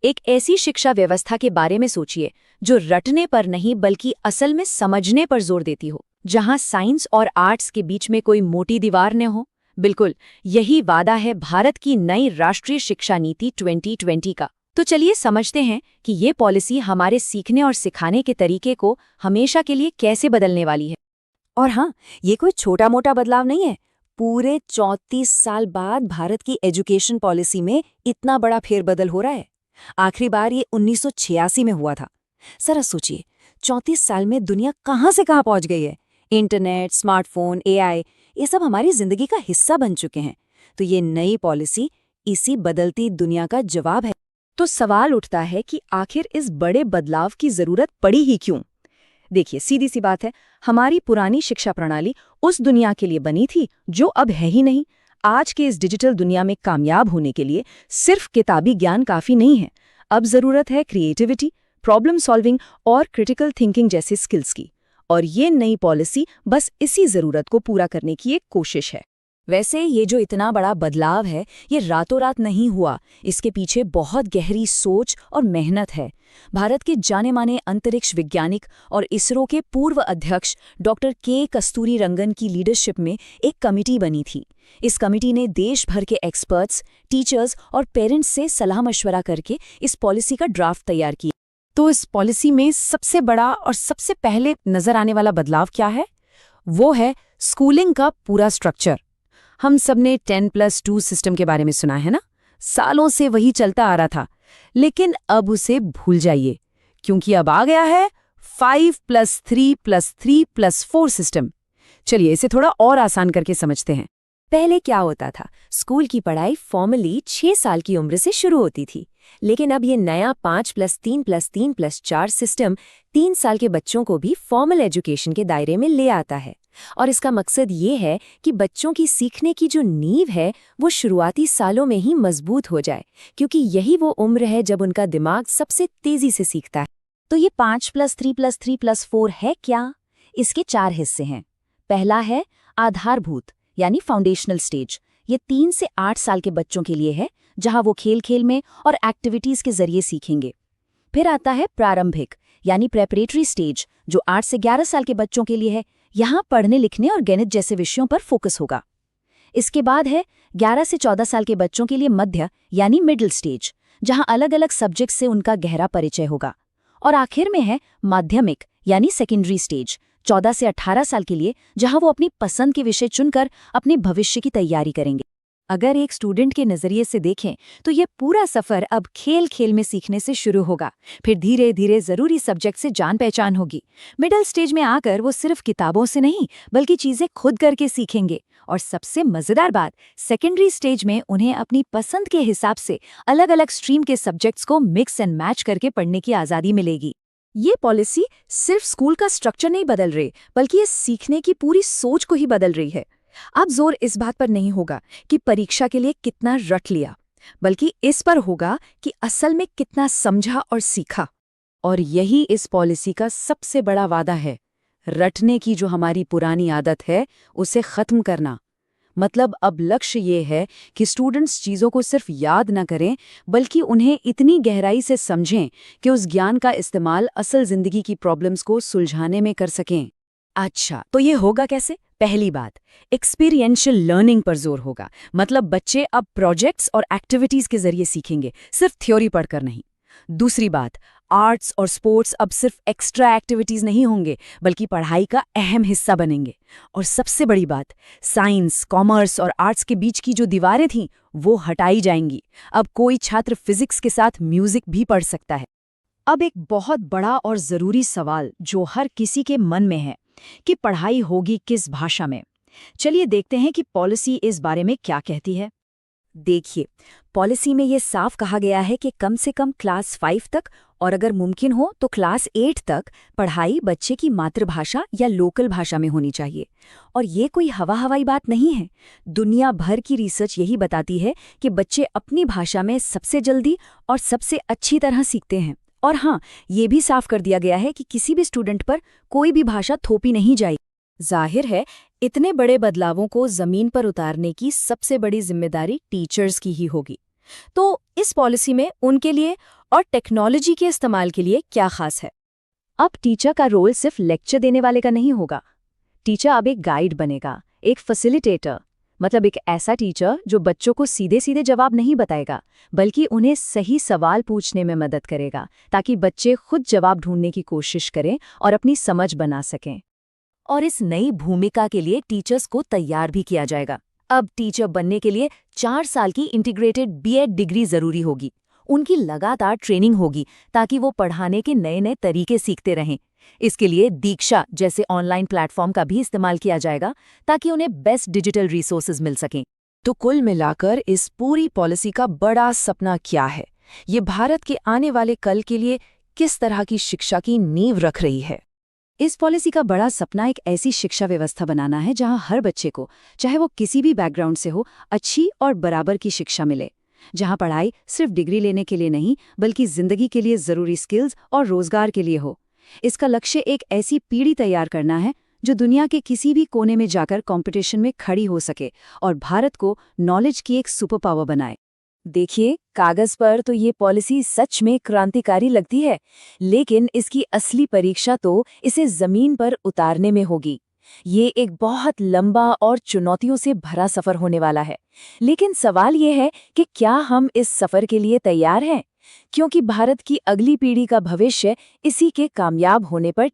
एक ऐसी शिक्षा व्यवस्था के बारे में सोचिए जो रटने पर नहीं बल्कि असल में समझने पर जोर देती हो, जहां साइंस और आर्ट्स के बीच में कोई मोटी दीवार न हो। बिल्कुल, यही वादा है भारत की नई राष्ट्रीय शिक्षा नीति 2020 का। तो चलिए समझते हैं कि ये पॉलिसी हमारे सीखने और सिखाने के तरीके को हमेशा के लिए कैसे बदलने वाली है। और हाँ, ये कोई छोटा मोटा बदलाव नहीं है। पूरे 34 साल बाद भारत की एजुकेशन पॉलिसी में इतना बड़ा फेरबदल हो रहा है। आखिरी बार ये 1986 में हुआ था। जरा सोचिए, 34 साल में दुनिया कहाँ से कहाँ पहुंच गई है। इंटरनेट, स्मार्टफोन, एआई, ये सब हमारी जिंदगी का हिस्सा बन चुके हैं। तो ये नई पॉलिसी इसी बदलती दुनिया का जवाब है। तो सवाल उठता है कि आखिर इस बड़े बदलाव की जरूरत पड़ी ही क्यों? देखिए, सीधी सी बात है, हमारी पुरानी शिक्षा प्रणाली उस दुनिया के लिए बनी थी जो अब है ही नहीं। आज के इस डिजिटल दुनिया में कामयाब होने के लिए सिर्फ किताबी ज्ञान काफी नहीं है। अब जरूरत है क्रिएटिविटी, प्रॉब्लम सॉल्विंग और क्रिटिकल थिंकिंग जैसे स्किल्स की। और ये नई पॉलिसी बस इसी जरूरत को पूरा करने की एक कोशिश है। वैसे ये जो इतना बड़ा बदलाव है, ये रातों रात नहीं हुआ। इसके पीछे बहुत गहरी सोच और मेहनत है। भारत के जाने माने अंतरिक्ष वैज्ञानिक और इसरो के पूर्व अध्यक्ष डॉक्टर के कस्तूरीरंगन की लीडरशिप में एक कमिटी बनी थी। इस कमिटी ने देश भर के एक्सपर्ट्स, टीचर्स और पेरेंट्स से सलाह मशवरा करके इस पॉलिसी का ड्राफ्ट तैयार किया। तो इस पॉलिसी में सबसे बड़ा और सबसे पहले नजर आने वाला बदलाव क्या है? वो है स्कूलिंग का पूरा स्ट्रक्चर। हम सबने 10+2 सिस्टम के बारे में सुना है ना? सालों से वही चलता आ रहा था, लेकिन अब उसे भूल जाइए, क्योंकि अब आ गया है 5+3+3+4 सिस्टम। चलिए इसे थोड़ा और आसान करके समझते हैं। पहले क्या होता था? स्कूल की पढ़ाई फॉर्मली 6 साल की उम्र से शुरू होती थी, लेकिन अब ये नया 5+3+3+4 सिस्टम 3 साल के बच्चों को भी फॉर्मल एजुकेशन के दायरे में ले आता है। और इसका मकसद ये है कि बच्चों की सीखने की जो नींव है वो शुरुआती सालों में ही मजबूत हो जाए, क्योंकि यही वो उम्र है जब उनका दिमाग सबसे तेजी से सीखता है। तो ये 5+3+3+4 है क्या? इसके 4 हिस्से हैं। पहला है आधारभूत यानी फाउंडेशनल स्टेज। ये 3 से 8 साल के बच्चों के लिए है, जहां वो खेल खेल में और एक्टिविटीज के जरिए सीखेंगे। फिर आता है प्रारंभिक यानी प्रेपरेटरी स्टेज, जो 8 से 11 साल के बच्चों के लिए है। यहाँ पढ़ने लिखने और गणित जैसे विषयों पर फोकस होगा। इसके बाद है 11 से 14 साल के बच्चों के लिए मध्य यानी मिडिल स्टेज, जहां अलग अलग सब्जेक्ट से उनका गहरा परिचय होगा। और आखिर में है माध्यमिक यानी सेकेंडरी स्टेज, 14 से 18 साल के लिए, जहां वो अपनी पसंद के विषय चुनकर अपने भविष्य की तैयारी करेंगे। अगर एक स्टूडेंट के नजरिए से देखें तो ये पूरा सफर अब खेल खेल में सीखने से शुरू होगा, फिर धीरे धीरे जरूरी सब्जेक्ट से जान पहचान होगी। मिडिल स्टेज में आकर वो सिर्फ किताबों से नहीं बल्कि चीजें खुद करके सीखेंगे। और सबसे मजेदार बात, सेकेंडरी स्टेज में उन्हें अपनी पसंद के हिसाब से अलग अलग स्ट्रीम के सब्जेक्ट्स को मिक्स एंड मैच करके पढ़ने की आज़ादी मिलेगी। ये पॉलिसी सिर्फ स्कूल का स्ट्रक्चर नहीं बदल रही, बल्कि ये सीखने की पूरी सोच को ही बदल रही है। अब जोर इस बात पर नहीं होगा कि परीक्षा के लिए कितना रट लिया, बल्कि इस पर होगा कि असल में कितना समझा और सीखा। और यही इस पॉलिसी का सबसे बड़ा वादा है, रटने की जो हमारी पुरानी आदत है उसे खत्म करना। मतलब अब लक्ष्य ये है कि स्टूडेंट्स चीज़ों को सिर्फ याद न करें, बल्कि उन्हें इतनी गहराई से समझें कि उस ज्ञान का इस्तेमाल असल जिंदगी की प्रॉब्लम्स को सुलझाने में कर सकें। अच्छा, तो ये होगा कैसे? पहली बात, एक्सपीरियंशियल लर्निंग पर जोर होगा। मतलब बच्चे अब प्रोजेक्ट्स और एक्टिविटीज के जरिए सीखेंगे, सिर्फ थ्योरी पढ़कर नहीं। दूसरी बात, आर्ट्स और स्पोर्ट्स अब सिर्फ एक्स्ट्रा एक्टिविटीज नहीं होंगे, बल्कि पढ़ाई का अहम हिस्सा बनेंगे। और सबसे बड़ी बात, साइंस, कॉमर्स और आर्ट्स के बीच की जो दीवारें थीं वो हटाई जाएंगी। अब कोई छात्र फिजिक्स के साथ म्यूजिक भी पढ़ सकता है। अब एक बहुत बड़ा और जरूरी सवाल जो हर किसी के मन में है कि पढ़ाई होगी किस भाषा में। चलिए देखते हैं कि पॉलिसी इस बारे में क्या कहती है। देखिए, पॉलिसी में ये साफ कहा गया है कि कम से कम क्लास 5 तक और अगर मुमकिन हो तो क्लास 8 तक पढ़ाई बच्चे की मातृभाषा या लोकल भाषा में होनी चाहिए। और ये कोई हवाई बात नहीं है। दुनिया भर की रिसर्च यही बताती है कि बच्चे अपनी भाषा में सबसे जल्दी और सबसे अच्छी तरह सीखते हैं। और हाँ, ये भी साफ कर दिया गया है कि किसी भी स्टूडेंट पर कोई भी भाषा थोपी नहीं जाएगी। जाहिर है, इतने बड़े बदलावों को जमीन पर उतारने की सबसे बड़ी जिम्मेदारी टीचर्स की ही होगी। तो इस पॉलिसी में उनके लिए और टेक्नोलॉजी के इस्तेमाल के लिए क्या खास है? अब टीचर का रोल सिर्फ लेक्चर देने वाले का नहीं होगा। टीचर अब एक गाइड बनेगा, एक फैसिलिटेटर, मतलब एक ऐसा टीचर जो बच्चों को सीधे सीधे जवाब नहीं बताएगा, बल्कि उन्हें सही सवाल पूछने में मदद करेगा, ताकि बच्चे खुद जवाब ढूंढने की कोशिश करें और अपनी समझ बना सकें। और इस नई भूमिका के लिए टीचर्स को तैयार भी किया जाएगा। अब टीचर बनने के लिए 4 साल की इंटीग्रेटेड बीएड डिग्री जरूरी होगी। उनकी लगातार ट्रेनिंग होगी ताकि वो पढ़ाने के नए नए तरीके सीखते रहें। इसके लिए दीक्षा जैसे ऑनलाइन प्लेटफॉर्म का भी इस्तेमाल किया जाएगा ताकि उन्हें बेस्ट डिजिटल रिसोर्सेज मिल सकें। तो कुल मिलाकर इस पूरी पॉलिसी का बड़ा सपना क्या है? ये भारत के आने वाले कल के लिए किस तरह की शिक्षा की नींव रख रही है? इस पॉलिसी का बड़ा सपना एक ऐसी शिक्षा व्यवस्था बनाना है जहां हर बच्चे को, चाहे वो किसी भी बैकग्राउंड से हो, अच्छी और बराबर की शिक्षा मिले। जहां पढ़ाई सिर्फ डिग्री लेने के लिए नहीं, बल्कि जिंदगी के लिए जरूरी स्किल्स और रोजगार के लिए हो। इसका लक्ष्य एक ऐसी पीढ़ी तैयार करना है जो दुनिया के किसी भी कोने में जाकर कंपटीशन में खड़ी हो सके और भारत को नॉलेज की एक सुपर पावर बनाए। देखिए, कागज पर तो ये पॉलिसी सच में क्रांतिकारी लगती है, लेकिन इसकी असली परीक्षा तो इसे जमीन पर उतारने में होगी। ये एक बहुत लंबा और चुनौतियों से भरा सफर होने वाला है। लेकिन सवाल ये है कि क्या हम इस सफर के लिए तैयार हैं? क्योंकि भारत की अगली पीढ़ी का भविष्य इसी के कामयाब होने पर